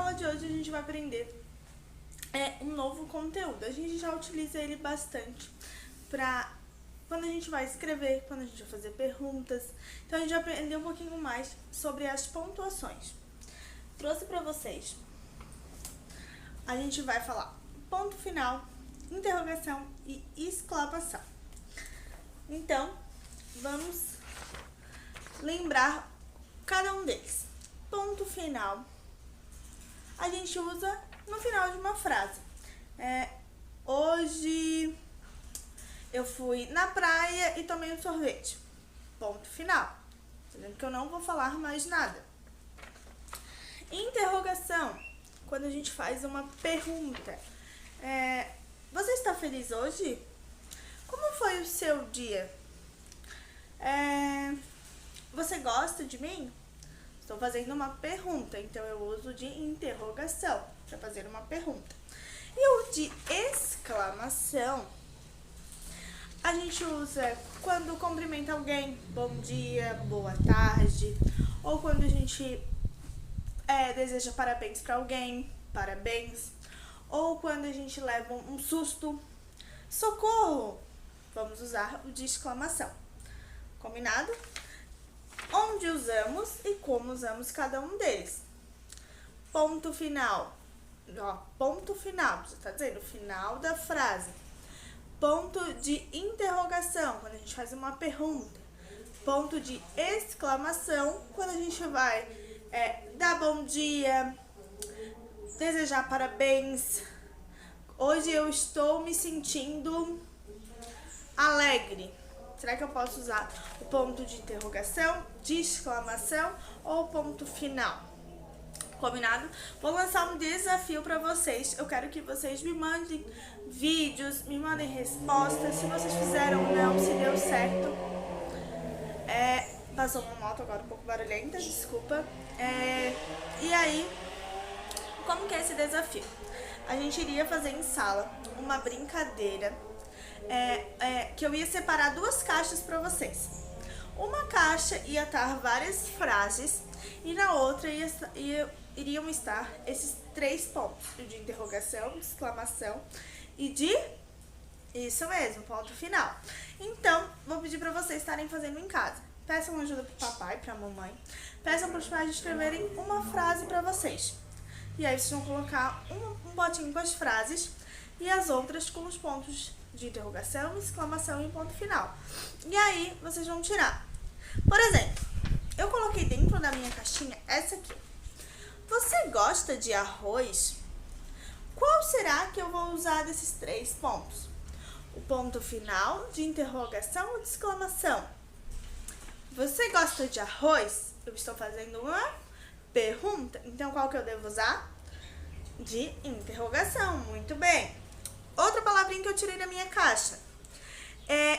aula de hoje a gente vai aprender um novo conteúdo. A gente já utiliza ele bastante para quando a gente vai escrever, quando a gente vai fazer perguntas. Então a gente vai aprender um pouquinho mais sobre as pontuações. Trouxe para vocês. A gente vai falar ponto final, interrogação e exclamação. Então, vamos lembrar cada um deles. Ponto final a gente usa no final de uma frase. Hoje eu fui na praia e tomei um sorvete. Ponto final. Dizendo que eu não vou falar mais nada. Interrogação, quando a gente faz uma pergunta. Você está feliz hoje? Como foi o seu dia? Você gosta de mim? Estou fazendo uma pergunta, então eu uso de interrogação para fazer uma pergunta. E o de exclamação, a gente usa quando cumprimenta alguém, bom dia, boa tarde, ou quando a gente deseja parabéns para alguém, parabéns, ou quando a gente leva um susto, socorro, vamos usar o de exclamação. Combinado? Onde usamos e como usamos cada um deles. Ponto final. Ponto final, você está dizendo o final da frase. Ponto de interrogação, quando a gente faz uma pergunta. Ponto de exclamação, quando a gente vai dar bom dia, desejar parabéns. Hoje eu estou me sentindo alegre. Será que eu posso usar o ponto de interrogação, de exclamação ou ponto final? Combinado? Vou lançar um desafio para vocês. Eu quero que vocês me mandem vídeos, me mandem respostas, se vocês fizeram ou não, se deu certo. Passou uma moto agora um pouco barulhenta, desculpa. E aí, como que é esse desafio? A gente iria fazer em sala uma brincadeira. Que eu ia separar duas caixas para vocês. Uma caixa ia estar várias frases e na outra iriam estar esses 3 pontos: de interrogação, de exclamação e de... Isso mesmo, ponto final. Então, vou pedir para vocês estarem fazendo em casa. Peçam ajuda pro papai, pra mamãe. Peçam para os pais escreverem uma frase para vocês. E aí vocês vão colocar um potinho com as frases e as outras com os pontos de interrogação, exclamação e ponto final. E aí vocês vão tirar. Por exemplo, eu coloquei dentro da minha caixinha essa aqui. Você gosta de arroz? Qual será que eu vou usar desses 3 pontos? O ponto final, de interrogação ou de exclamação? Você gosta de arroz? Eu estou fazendo uma pergunta. Então, qual que eu devo usar? De interrogação. Muito bem. Outra palavrinha que eu tirei da minha caixa.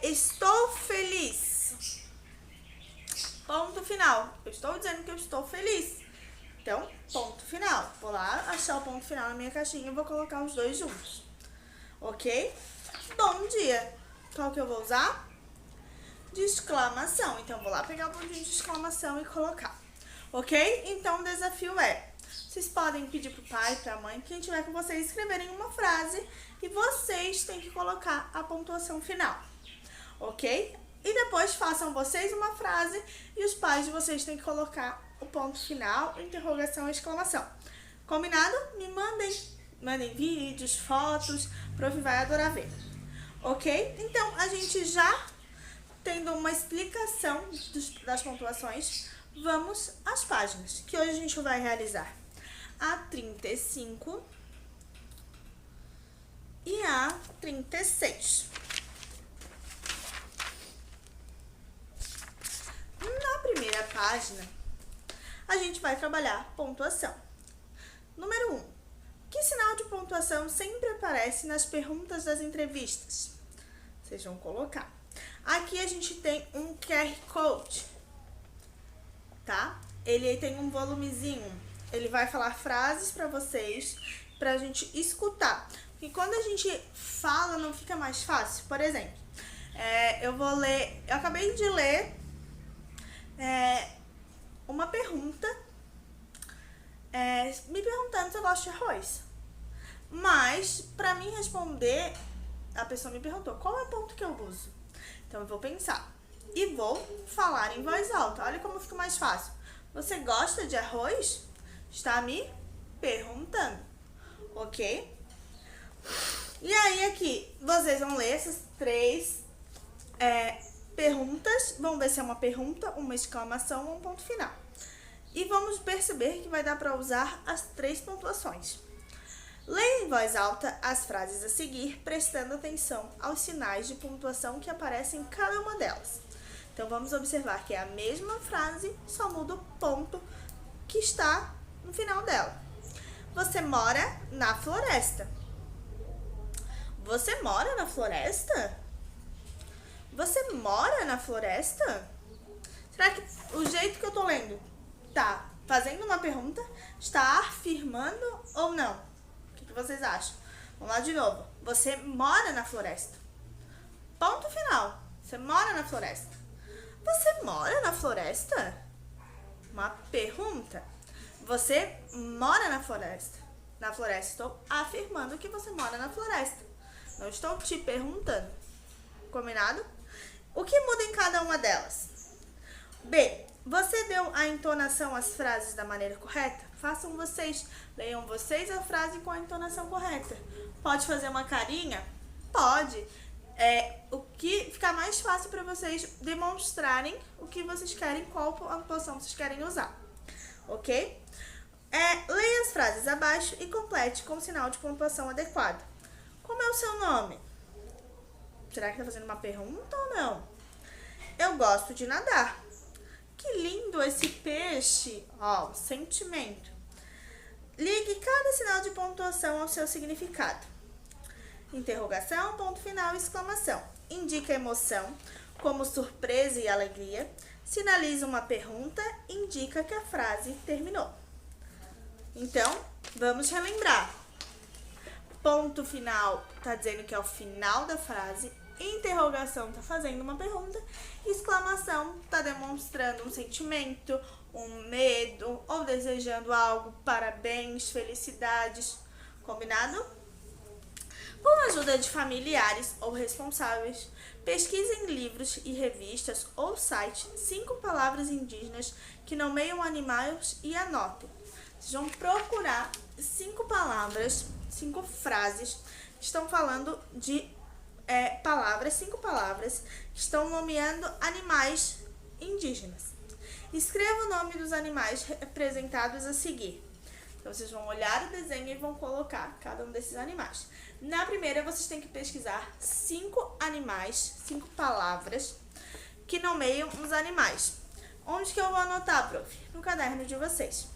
Estou feliz. Ponto final. Eu estou dizendo que eu estou feliz. Então, ponto final. Vou lá achar o ponto final na minha caixinha e vou colocar os 2 juntos. Ok? Bom dia. Qual que eu vou usar? De exclamação. Então, vou lá pegar o pontinho de exclamação e colocar. Ok? Então, o desafio vocês podem pedir pro pai, pra mãe, quem tiver com vocês, escreverem uma frase e vocês têm que colocar a pontuação final. Ok? E depois façam vocês uma frase e os pais de vocês têm que colocar o ponto final, interrogação e exclamação. Combinado? Me mandem vídeos, fotos, o prof vai adorar ver. Ok? Então, a gente já tendo uma explicação das pontuações, vamos às páginas, que hoje a gente vai realizar a 35 e a 36. Na primeira página, a gente vai trabalhar pontuação. Número 1. Que sinal de pontuação sempre aparece nas perguntas das entrevistas? Vocês vão colocar. Aqui a gente tem um QR Code, tá? Ele tem um volumezinho. Ele vai falar frases para vocês, pra gente escutar. E quando a gente fala, não fica mais fácil. Por exemplo, eu acabei de ler uma pergunta me perguntando se eu gosto de arroz. Mas, pra mim responder, a pessoa me perguntou qual é o ponto que eu uso. Então, eu vou pensar e vou falar em voz alta. Olha como fica mais fácil. Você gosta de arroz? Está me perguntando, ok? E aí, aqui, vocês vão ler essas 3 perguntas. Vamos ver se é uma pergunta, uma exclamação ou um ponto final. E vamos perceber que vai dar para usar as 3 pontuações. Leia em voz alta as frases a seguir, prestando atenção aos sinais de pontuação que aparecem em cada uma delas. Então, vamos observar que é a mesma frase, só muda o ponto que está no final dela. Você mora na floresta. Você mora na floresta? Você mora na floresta? Será que o jeito que eu tô lendo tá fazendo uma pergunta, está afirmando ou não? O que vocês acham? Vamos lá de novo. Você mora na floresta. Ponto final. Você mora na floresta. Você mora na floresta? Uma pergunta. Você mora na floresta. Na floresta. Estou afirmando que você mora na floresta. Não estou te perguntando. Combinado? O que muda em cada uma delas? B. Você deu a entonação às frases da maneira correta? Façam vocês. Leiam vocês a frase com a entonação correta. Pode fazer uma carinha? Pode. O que ficar mais fácil para vocês demonstrarem o que vocês querem, qual pontuação vocês querem usar. Ok? Leia as frases abaixo e complete com o sinal de pontuação adequado. Como é o seu nome? Será que está fazendo uma pergunta ou não? Eu gosto de nadar. Que lindo esse peixe! Ó, sentimento. Ligue cada sinal de pontuação ao seu significado. Interrogação, ponto final, exclamação. Indica emoção, como surpresa e alegria. Sinaliza uma pergunta, indica que a frase terminou. Então, vamos relembrar. Ponto final está dizendo que é o final da frase. Interrogação está fazendo uma pergunta. Exclamação está demonstrando um sentimento, um medo ou desejando algo, parabéns, felicidades. Combinado? Com a ajuda de familiares ou responsáveis, pesquise em livros e revistas ou sites 5 palavras indígenas que nomeiam animais e anotem. Vocês vão procurar 5 palavras, 5 frases que estão falando de 5 palavras que estão nomeando animais indígenas. Escreva o nome dos animais representados a seguir. Então, vocês vão olhar o desenho e vão colocar cada um desses animais. Na primeira, vocês têm que pesquisar 5 animais, 5 palavras que nomeiam os animais. Onde que eu vou anotar, prof? No caderno de vocês.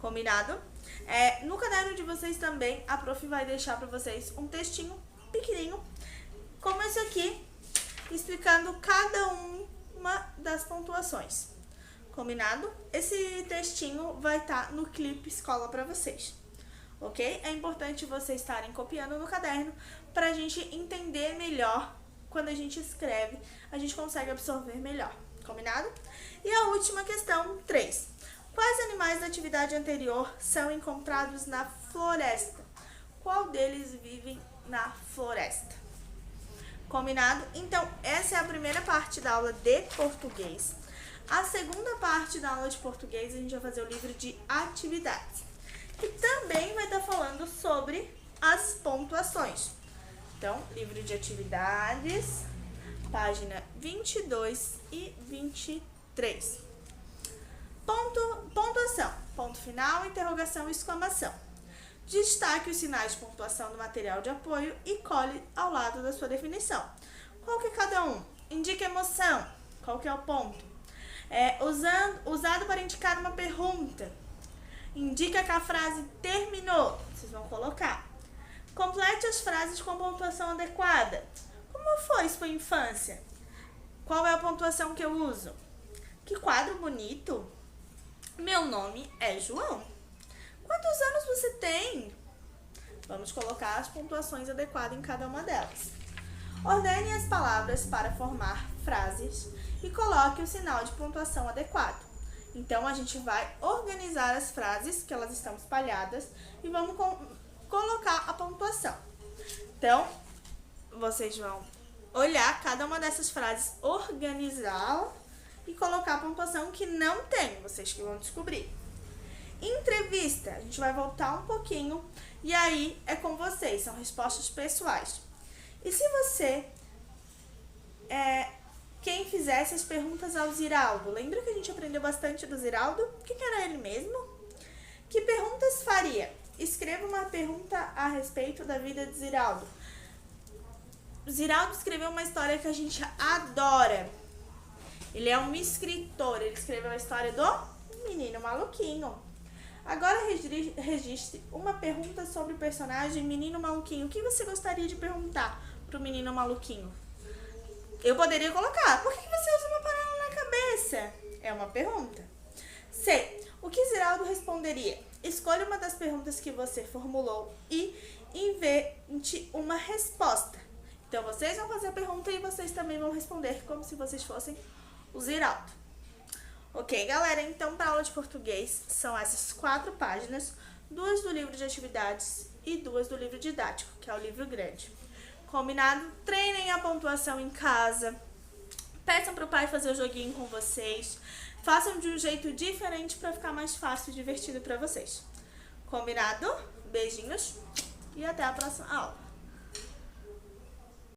Combinado? No caderno de vocês também, a prof vai deixar para vocês um textinho pequenininho, como esse aqui, explicando cada uma das pontuações. Combinado? Esse textinho vai estar no clipe escola para vocês, ok? É importante vocês estarem copiando no caderno para a gente entender melhor. Quando a gente escreve, a gente consegue absorver melhor. Combinado? E a última questão, 3. Quais animais da atividade anterior são encontrados na floresta? Qual deles vivem na floresta? Combinado? Então, essa é a primeira parte da aula de português. A segunda parte da aula de português, a gente vai fazer o livro de atividades. E também vai estar falando sobre as pontuações. Então, livro de atividades, página 22 e 23. Pontuação. Ponto final, interrogação e exclamação. Destaque os sinais de pontuação do material de apoio e cole ao lado da sua definição. Qual que é cada um? Indica emoção. Qual que é o ponto? Usado para indicar uma pergunta. Indica que a frase terminou. Vocês vão colocar. Complete as frases com pontuação adequada. Como foi sua infância? Qual é a pontuação que eu uso? Que quadro bonito! Meu nome é João. Quantos anos você tem? Vamos colocar as pontuações adequadas em cada uma delas. Ordene as palavras para formar frases e coloque o sinal de pontuação adequado. Então, a gente vai organizar as frases, que elas estão espalhadas, e vamos colocar a pontuação. Então, vocês vão olhar cada uma dessas frases, organizá-la e colocar a pontuação que não tem, vocês que vão descobrir. Entrevista, a gente vai voltar um pouquinho e aí é com vocês, são respostas pessoais. E se você quem fizesse as perguntas ao Ziraldo, lembra que a gente aprendeu bastante do Ziraldo? Quem era ele mesmo? Que perguntas faria? Escreva uma pergunta a respeito da vida de Ziraldo. Ziraldo escreveu uma história que a gente adora. Ele é um escritor, ele escreveu a história do Menino Maluquinho. Agora registre uma pergunta sobre o personagem Menino Maluquinho. O que você gostaria de perguntar pro Menino Maluquinho? Eu poderia colocar, por que você usa uma panela na cabeça? É uma pergunta. C. O que Ziraldo responderia? Escolha uma das perguntas que você formulou e invente uma resposta. Então, vocês vão fazer a pergunta e vocês também vão responder como se vocês fossem o Ziraldo. Ok, galera? Então, para a aula de português, são essas 4 páginas, 2 do livro de atividades e 2 do livro didático, que é o livro grande. Combinado? Treinem a pontuação em casa. Peçam para o pai fazer o joguinho com vocês. Façam de um jeito diferente para ficar mais fácil e divertido para vocês. Combinado? Beijinhos e até a próxima aula.